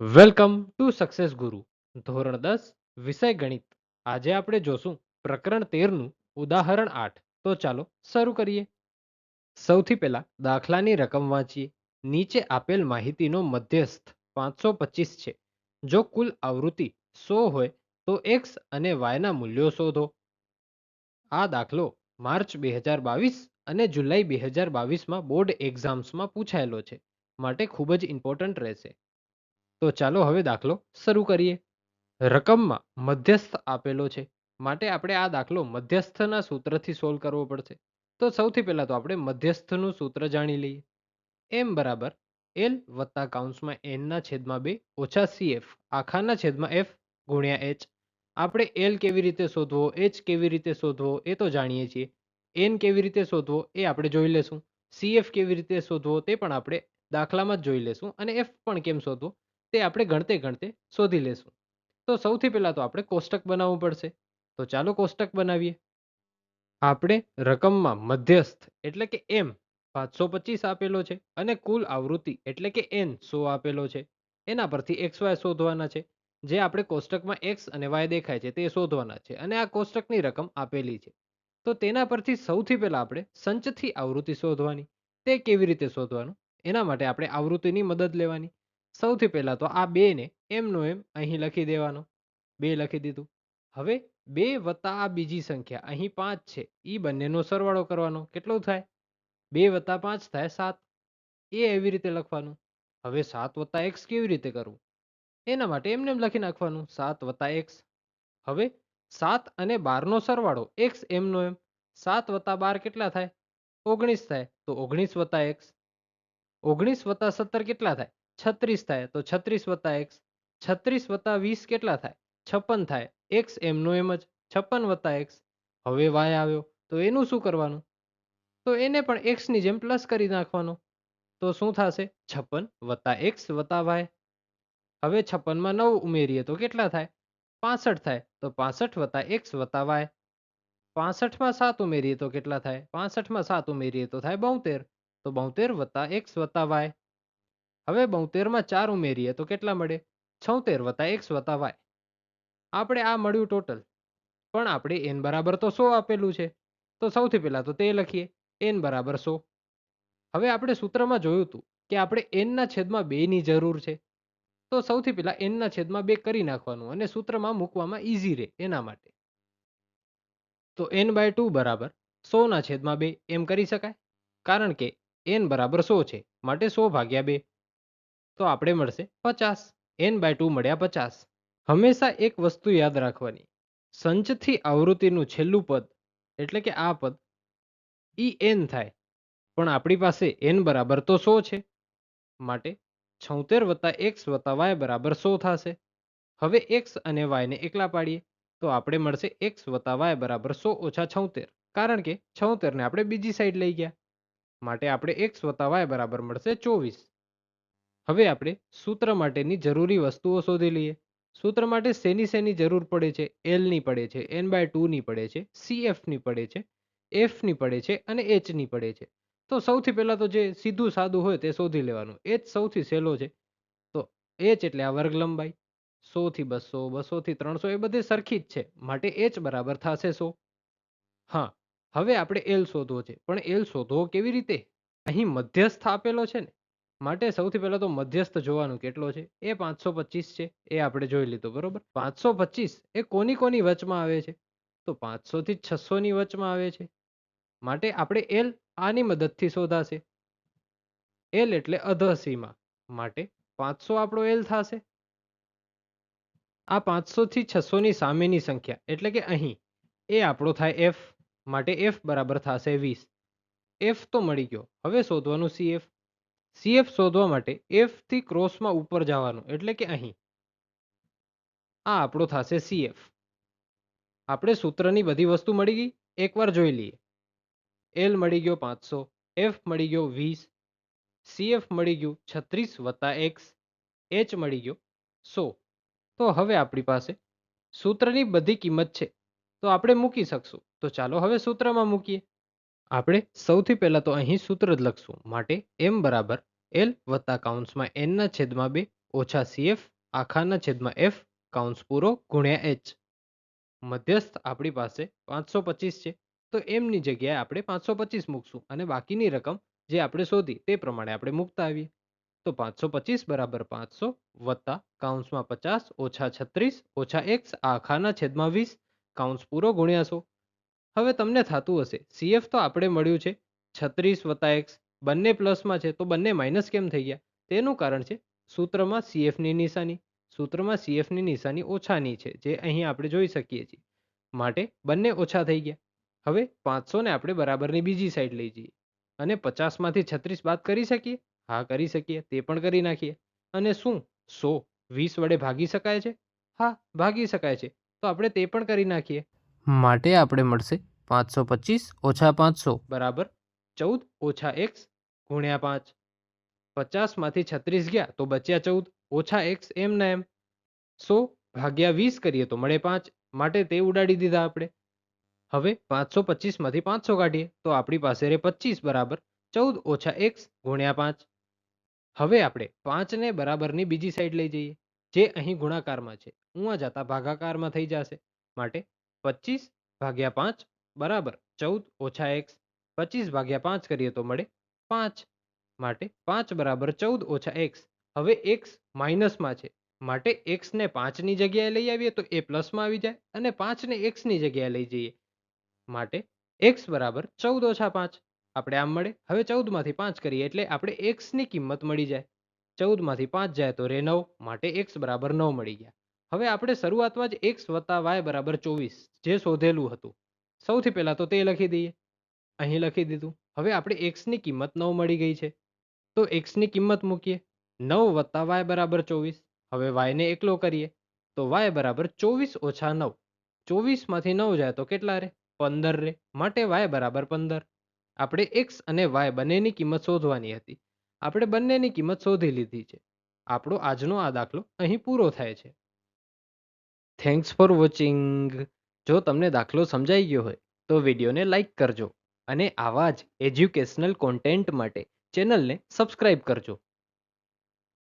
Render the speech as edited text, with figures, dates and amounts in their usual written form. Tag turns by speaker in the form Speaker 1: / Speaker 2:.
Speaker 1: Welcome to success ગુરુ ધોરણ 10 વિષય ગણિત. આજે આપણે જોશું પ્રકરણ 13નું ઉદાહરણ 8. તો ચાલો શરૂ કરીએ. સૌથી પહેલા દાખલાની રકમ વાંચીએ. નીચે આપેલ માહિતીનો મધ્યસ્થ 525 છે. જો કુલ આવૃત્તિ 100 હોય તો x અને y ના મૂલ્યો શોધો. આ દાખલો માર્ચ 2022 અને જુલાઈ 2022માં બોર્ડ એક્ઝામ્સમાં પૂછાયેલો છે, માટે ખૂબ જ ઇમ્પોર્ટન્ટ રહેશે. તો ચાલો હવે દાખલો શરૂ કરીએ. રકમમાં મધ્યસ્થ આપેલો છે, માટે આપણે આ દાખલો મધ્યસ્થના સૂત્રથી સોલ્વ કરવો પડશે. તો સૌથી પહેલા તો આપણે મધ્યસ્થનું સૂત્ર જાણી લઈએ. m બરાબર l વત્તા કૌંસમાં n ના છેદમાં 2 ઓછા cf આખાના છેદમાં f ગુણ્યા h. આપણે l કેવી રીતે શોધવો, h કેવી રીતે શોધવો એ તો જાણીએ છીએ. n કેવી રીતે શોધવો એ આપણે જોઈ લેશું. cf કેવી રીતે શોધવો તે પણ આપણે દાખલામાં જ જોઈ લેશું, અને f પણ કેમ શોધવો તે આપણે ગણતે ગણતે શોધી લેશું. તો સૌથી પહેલા તો આપણે કોષ્ટક બનાવવું પડશે. તો ચાલો કોષ્ટક બનાવીએ. આપણે રકમમાં મધ્યસ્થ એટલે કે m 525 આપેલો છે અને કુલ આવૃત્તિ એટલે કે n 100 આપેલો છે. એના પરથી xy શોધવાના છે. જે આપણે કોષ્ટકમાં x અને y દેખાય છે તે શોધવાના છે, અને આ કોષ્ટકની રકમ આપેલી છે. તો તેના પરથી સૌથી પહેલા આપણે સંચથી આવૃત્તિ શોધવાની. તે કેવી રીતે શોધવાનું? એના માટે આપણે આવૃત્તિની મદદ લેવાની. સૌથી પહેલા તો આ 2 ને m નો m અહીં લખી દેવાનો. 2 લખી દીધું. હવે 2 વત્તા આ બીજી સંખ્યા અહીં 5 છે, ઈ બંનેનો સરવાળો કરવાનો. કેટલો થાય? 2 વત્તા 5 થાય 7. એ એવી રીતે લખવાનું. હવે 7 વત્તા x કેવી રીતે કરવું? એના માટે એમને એમ લખી નાખવાનું 7 વત્તા x. હવે 7 અને 12 નો સરવાળો x m નો m. 7 વત્તા 12 કેટલા થાય? 19 થાય. તો 19 વત્તા x. 19 વત્તા 17 કેટલા થાય? 36 થાય. તો 36 વત્તા x. 36 વત્તા 20 કેટલા થાય? 56 થાય. x m નો એમ જ 56 વત્તા x. હવે y આવ્યો, તો એનું શું કરવાનું? તો એને પણ x ની જેમ પ્લસ કરી નાખવાનો. તો શું થશે? 56 વત્તા x વત્તા y. હવે 56 માં 9 ઉમેરીએ તો કેટલા થાય? 65 થાય. તો 65 વત્તા x વત્તા y. 65 માં 7 ઉમેરીએ તો કેટલા થાય? 65 માં 7 ઉમેરીએ તો થાય 72. તો 72 વત્તા x વત્તા y. હવે 72 માં 4 ઉમેરીએ તો કેટલા મળે? 76 વત્તા x વત્તા y. આપણે આ મળ્યું ટોટલ. પણ આપણે n બરાબર તો 100 આપેલું છે. તો સૌથી પહેલા તો તે લખીએ. n બરાબર 100. હવે આપણે સૂત્રમાં જોયું હતું કે આપણે n ના છેદમાં 2 ની જરૂર છે. તો સૌથી પહેલા n ના છેદમાં 2 કરી નાખવાનું, અને સૂત્રમાં મૂકવામાં ઈઝી રહે એના માટે. તો n/2 બરાબર 100 ના છેદમાં 2 એમ કરી શકાય, કારણ કે n બરાબર 100 છે, માટે 100 ભાગ્યા 2. તો આપણે મળશે 50. n/2 મળ્યા 50. હંમેશા એક વસ્તુ યાદ રાખવાની. સંચથી આવૃત્તિનું છેલ્લું પદ એટલે કે આ પદ ઈ n થાય, પણ આપણી પાસે n બરાબર તો 100 છે, માટે 76 વત્તા x વત્તા y બરાબર 100 થશે. હવે x અને y ને એકલા પાડીએ તો આપણે મળશે x વત્તા y બરાબર 100 ઓછા 76, કારણ કે 76 ને આપણે બીજી સાઈડ લઈ ગયા, માટે આપણે x વત્તા y બરાબર મળશે 24. હવે આપણે સૂત્ર માટેની જરૂરી વસ્તુઓ શોધી લઈએ. સૂત્ર માટે શેની જરૂર પડે છે? l ની પડે છે, n/2 ની પડે છે, cf ની પડે છે, f ની પડે છે, અને h ની પડે છે. તો સૌથી પહેલા તો જે સીધું સાદું હોય તે શોધી લેવાનું. h સૌથી સહેલો છે. તો h એટલે આ વર્ગ લંબાઈ. 100 થી 200, 200 થી 300 એ બધે સરખી જ છે, માટે h બરાબર થશે 100. હા, હવે આપણે l શોધવો છે, પણ l શોધવો કેવી રીતે? અહીં મધ્યસ્થ આપેલો છે ને, માટે સૌથી પહેલા તો મધ્યસ્થ જોવાનું કેટલો છે. એ 525 છે, એ આપણે જોઈ લીધો. બરોબર. 525 એ કોની કોની વચમાં આવે છે? તો 500 થી 600 ની વચમાં આવે છે, માટે આપણે l આની મદદથી શોધાશે. l એટલે અધસીમા, માટે 500 આપણો l થશે. આ 500 થી 600 ની સામેની સંખ્યા એટલે કે અહીં એ આપણો થાય f, માટે f બરાબર થશે 20. f તો મળી ગયો. હવે શોધવાનું cf. cf શોધવા માટે f થી ક્રોસમાં ઉપર જવાનું, એટલે કે અહીં. આ આપણો થશે cf. આપણે સૂત્રની બધી વસ્તુ મળી ગઈ, એકવાર જોઈ લઈએ. l મળી ગયો 500, f મળી ગયો 20, cf મળી ગયું 36 વત્તા x, h મળી ગયો 100. તો હવે આપણી પાસે સૂત્રની બધી કિંમત છે, તો આપણે મૂકી શકશું. તો ચાલો હવે સૂત્રમાં મૂકીએ. આપણે સૌથી પહેલા તો અહીં સૂત્ર જ લખશું, માટે m બરાબર l વત્તા કૌંસમાં n ના છેદમાં 2 ઓછા CF આખાના છેદમાં F કૌંસ પૂરો ગુણ્યા H. મધ્યસ્થ આપણી પાસે 525 છે, તો એમની જગ્યાએ આપણે 525 મૂકશું અને બાકીની રકમ જે આપણે શોધી તે પ્રમાણે આપણે મૂકતા આવીએ. તો 525 બરાબર 500 વત્તા કૌંસમાં 50 ઓછા 36 ઓછા x આખાના છેદમાં 20 કૌંસ પૂરો ગુણ્યા 100. હવે તમને થતું હશે CF તો આપણે મળ્યું છે 36 વત્તા x, બંને પ્લસમાં છે તો બંને માઇનસ કેમ થઈ ગયા? તેનું કારણ છે સૂત્રમાં CFની નિશાની. સૂત્રમાં CFની નિશાની ઓછાની છે, જે અહીં આપણે જોઈ શકીએ છીએ. માટે બંને ઓછા થઈ ગયા. હવે 500 ને આપણે બરાબરની બીજી સાઈડ લઈ જઈએ અને 50 માંથી 36 બાદ કરી શકીએ. હા, કરી શકીએ. તે પણ કરી નાખીએ. અને શું 100 20 વડે ભાગી શકાય છે? હા, ભાગી શકાય છે. તો આપણે તે પણ કરી નાખીએ. માટે આપણે મળશે 525 ઓછા 500 બરાબર 14 ઓછા x ગુણ્યા 5. 50 માંથી 36 ગયા તો બચ્યા 14 ઓછા x એમના એમ. 100 ભાગ્યા 20 કરીએ તો મળે 5, માટે તે ઉડાડી દીધા આપણે. હવે 525 માંથી 500 કાઢીએ તો આપણી પાસે રહે 25 બરાબર 14 ઓછા x ગુણ્યા 5. હવે આપણે 5 ને બરાબરની બીજી સાઈડ લઈ જઈએ, જે અહીં ગુણાકારમાં છે. ઉંઆ જતા ભાગાકારમાં થઈ જશે. માટે 25 ભાગ્યા 5 બરાબર 14 ઓછા x. 25 ભાગ્યા 5 કરીએ તો મળે 5, માટે 5 બરાબર 14 ઓછા x. હવે x માઇનસમાં છે, માટે x ને 5 ની જગ્યાએ લઈ આવીએ તો એ પ્લસમાં આવી જાય અને 5 ને x ની જગ્યાએ લઈ જઈએ, માટે x બરાબર 14 ઓછા 5. આપણે આમ મળે. હવે 14 માંથી 5 કરીએ એટલે આપણે x ની કિંમત મળી જાય. 14 માંથી 5 જાય તો રે 9, માટે x બરાબર 9 મળી ગયા. હવે આપણે શરૂઆતમાં જ x વત્તા y બરાબર 24 જે શોધેલું હતું, સૌથી પહેલા તો તે લખી દઈએ. અહીં લખી દીધું. હવે આપણે x ની કિંમત 9 મળી ગઈ છે, તો x ની કિંમત મૂકીએ. 9 વત્તા y બરાબર 24. હવે y ને એકલો કરીએ તો y બરાબર 24 ઓછા 9. 24 માંથી 9 જાય તો કેટલા રે? 15 રે, માટે y બરાબર 15. આપણે x અને y બંનેની કિંમત શોધવાની હતી. આપણે બંનેની કિંમત શોધી લીધી છે. આપણો આજનો આ દાખલો અહીં પૂરો થાય છે. Thanks for watching. જો તમને દાખલો સમજાઈ ગયો હોય તો વિડીયોને લાઈક કરજો અને આવા જ એજ્યુકેશનલ કોન્ટેન્ટ માટે ચેનલને સબસ્ક્રાઇબ કરજો.